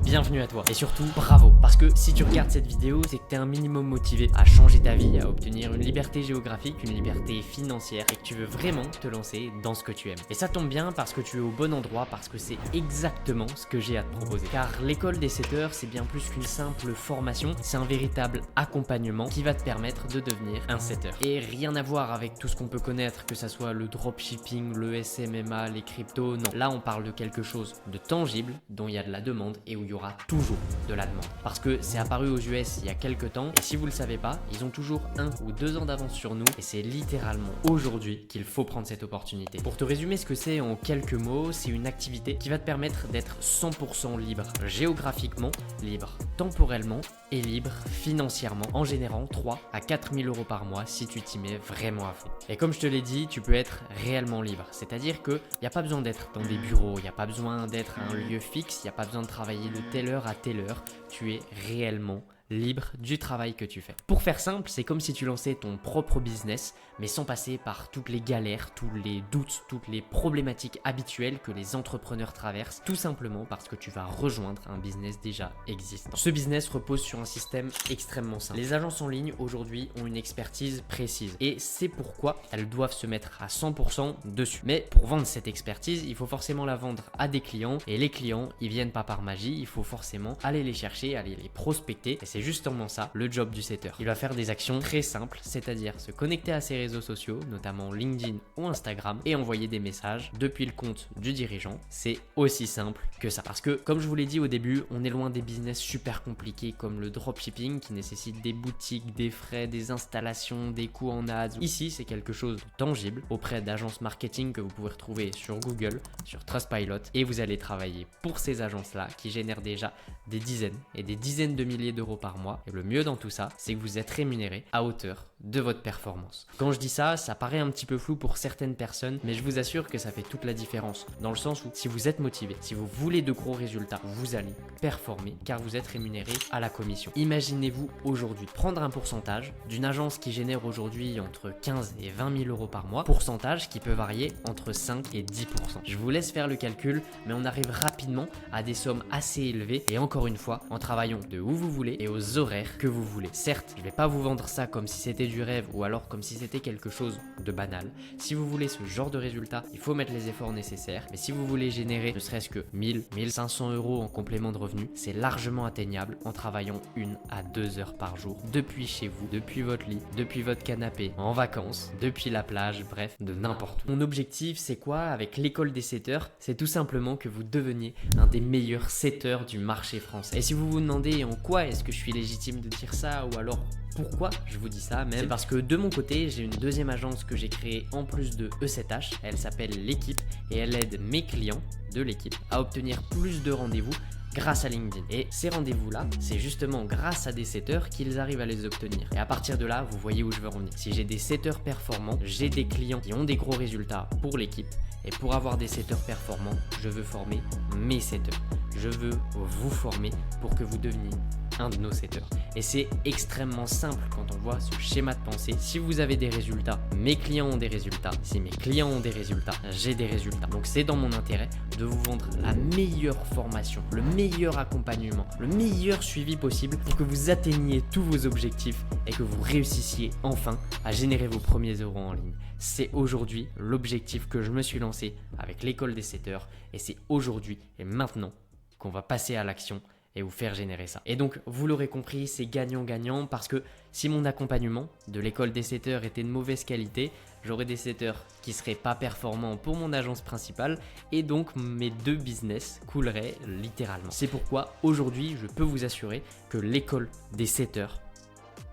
bienvenue à toi. Et surtout, bravo. Parce que si tu regardes cette vidéo, c'est que tu es un minimum motivé à changer ta vie, à obtenir une liberté géographique, une liberté financière et que tu veux vraiment te lancer dans ce que tu aimes. Et ça tombe bien parce que tu es au bon endroit, parce que c'est exactement ce que j'ai à te proposer. Car l'école des setters, c'est bien plus qu'une simple formation, c'est un véritable accompagnement qui va te permettre de devenir un setter. Et rien à voir avec tout ce qu'on peut connaître, que ça soit le dropshipping, le SMMA, les cryptos, non. Là, on parle de quelque chose de tangible, dont il y a de la demande et où il y aura toujours de la demande. Parce que c'est apparu aux US il y a quelques temps, et si vous le savez pas, ils ont toujours 1 ou 2 ans d'avance sur nous, et c'est littéralement aujourd'hui qu'il faut prendre cette opportunité. Pour te résumer ce que c'est en quelques mots, c'est une activité qui va te permettre d'être 100% libre géographiquement, libre temporellement et libre financièrement en générant 3 à 4 000 euros par mois si tu t'y mets vraiment à fond. Et comme je te l'ai dit, tu peux être réellement libre, c'est-à-dire qu'il n'y a pas besoin d'être dans des bureaux, il n'y a pas besoin d'être à un lieu fixe, il n'y a pas besoin de travailler de telle heure à telle heure, tu es réellement libre du travail que tu fais. Pour faire simple, c'est comme si tu lançais ton propre business, mais sans passer par toutes les galères, tous les doutes, toutes les problématiques habituelles que les entrepreneurs traversent, tout simplement parce que tu vas rejoindre un business déjà existant. Ce business repose sur un système extrêmement simple. Les agences en ligne aujourd'hui ont une expertise précise et c'est pourquoi elles doivent se mettre à 100% dessus. Mais pour vendre cette expertise, il faut forcément la vendre à des clients et les clients, ils viennent pas par magie, il faut forcément aller les chercher, aller les prospecter et c'est justement ça le job du setter. Il va faire des actions très simples, c'est-à-dire se connecter à ses réseaux sociaux, notamment LinkedIn ou Instagram, et envoyer des messages depuis le compte du dirigeant. C'est aussi simple que ça. Parce que, comme je vous l'ai dit au début, on est loin des business super compliqués comme le dropshipping qui nécessite des boutiques, des frais, des installations, des coûts en ads. Ici, c'est quelque chose de tangible auprès d'agences marketing que vous pouvez retrouver sur Google, sur Trustpilot, et vous allez travailler pour ces agences-là qui génèrent déjà des dizaines et des dizaines de milliers d'euros par mois. Et le mieux dans tout ça, c'est que vous êtes rémunéré à hauteur de votre performance. Quand je dis ça, ça paraît un petit peu flou pour certaines personnes, mais je vous assure que ça fait toute la différence. Dans le sens où si vous êtes motivé, si vous voulez de gros résultats, vous allez performer car vous êtes rémunéré à la commission. Imaginez-vous aujourd'hui prendre un pourcentage d'une agence qui génère aujourd'hui entre 15 et 20 000 euros par mois, pourcentage qui peut varier entre 5 et 10%. Je vous laisse faire le calcul, mais on arrive rapidement à des sommes assez élevées et encore une fois, en travaillant de où vous voulez et aux horaires que vous voulez. Certes, je ne vais pas vous vendre ça comme si c'était du rêve ou alors comme si c'était quelque chose de banal. Si vous voulez ce genre de résultat, il faut mettre les efforts nécessaires. Mais si vous voulez générer ne serait-ce que 1000, 1500 euros en complément de revenus, c'est largement atteignable en travaillant 1 à 2 heures par jour depuis chez vous, depuis votre lit, depuis votre canapé, en vacances, depuis la plage, bref, de n'importe où. Mon objectif, c'est quoi avec l'école des setters? C'est tout simplement que vous deveniez un des meilleurs setters du marché français. Et si vous vous demandez en quoi est-ce que je suis légitime de dire ça ou alors pourquoi je vous dis ça même, c'est parce que de mon côté, j'ai une deuxième agence que j'ai créée en plus de E7H. Elle s'appelle L'équipe et elle aide mes clients de l'équipe à obtenir plus de rendez-vous grâce à LinkedIn. Et ces rendez-vous-là, c'est justement grâce à des setters qu'ils arrivent à les obtenir. Et à partir de là, vous voyez où je veux en venir. Si j'ai des setters performants, j'ai des clients qui ont des gros résultats pour l'équipe. Et pour avoir des setters performants, je veux former mes setters. Je veux vous former pour que vous deveniez un de nos setters. Et c'est extrêmement simple quand on voit ce schéma de pensée. Si vous avez des résultats, mes clients ont des résultats. Si mes clients ont des résultats, j'ai des résultats. Donc c'est dans mon intérêt de vous vendre la meilleure formation, le meilleur accompagnement, le meilleur suivi possible pour que vous atteigniez tous vos objectifs et que vous réussissiez enfin à générer vos premiers euros en ligne. C'est aujourd'hui l'objectif que je me suis lancé avec l'école des setters et c'est aujourd'hui et maintenant qu'on va passer à l'action et vous faire générer ça. Et donc, vous l'aurez compris, c'est gagnant-gagnant parce que si mon accompagnement de l'école des setters était de mauvaise qualité, j'aurais des setters qui seraient pas performants pour mon agence principale et donc mes deux business couleraient littéralement. C'est pourquoi aujourd'hui, je peux vous assurer que l'école des setters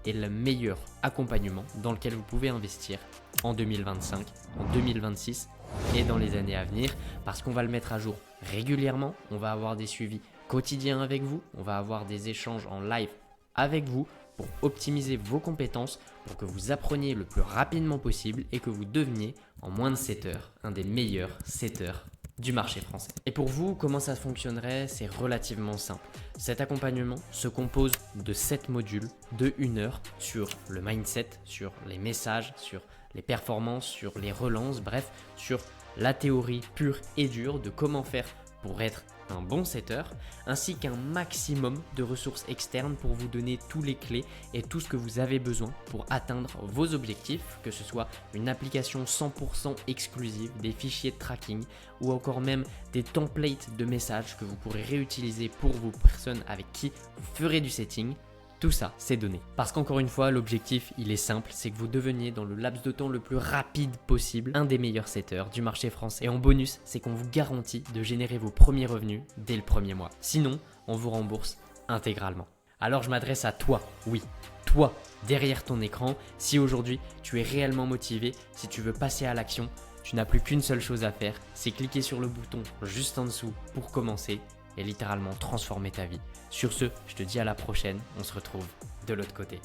est le meilleur accompagnement dans lequel vous pouvez investir en 2025, en 2026 et dans les années à venir parce qu'on va le mettre à jour régulièrement, on va avoir des suivis quotidiens avec vous, on va avoir des échanges en live avec vous pour optimiser vos compétences, pour que vous appreniez le plus rapidement possible et que vous deveniez en moins de 7 heures un des meilleurs setters du marché français. Et pour vous, comment ça fonctionnerait? C'est relativement simple. Cet accompagnement se compose de 7 modules de 1 heure sur le mindset, sur les messages, sur les performances, sur les relances, bref, sur la théorie pure et dure de comment faire pour être un bon setter, ainsi qu'un maximum de ressources externes pour vous donner tous les clés et tout ce que vous avez besoin pour atteindre vos objectifs, que ce soit une application 100% exclusive, des fichiers de tracking ou encore même des templates de messages que vous pourrez réutiliser pour vos personnes avec qui vous ferez du setting. Tout ça, c'est donné. Parce qu'encore une fois, l'objectif, il est simple, c'est que vous deveniez dans le laps de temps le plus rapide possible un des meilleurs setters du marché français. Et en bonus, c'est qu'on vous garantit de générer vos premiers revenus dès le premier mois. Sinon, on vous rembourse intégralement. Alors je m'adresse à toi, oui, toi, derrière ton écran. Si aujourd'hui, tu es réellement motivé, si tu veux passer à l'action, tu n'as plus qu'une seule chose à faire, c'est cliquer sur le bouton juste en dessous pour commencer et littéralement transformer ta vie. Sur ce, je te dis à la prochaine, on se retrouve de l'autre côté.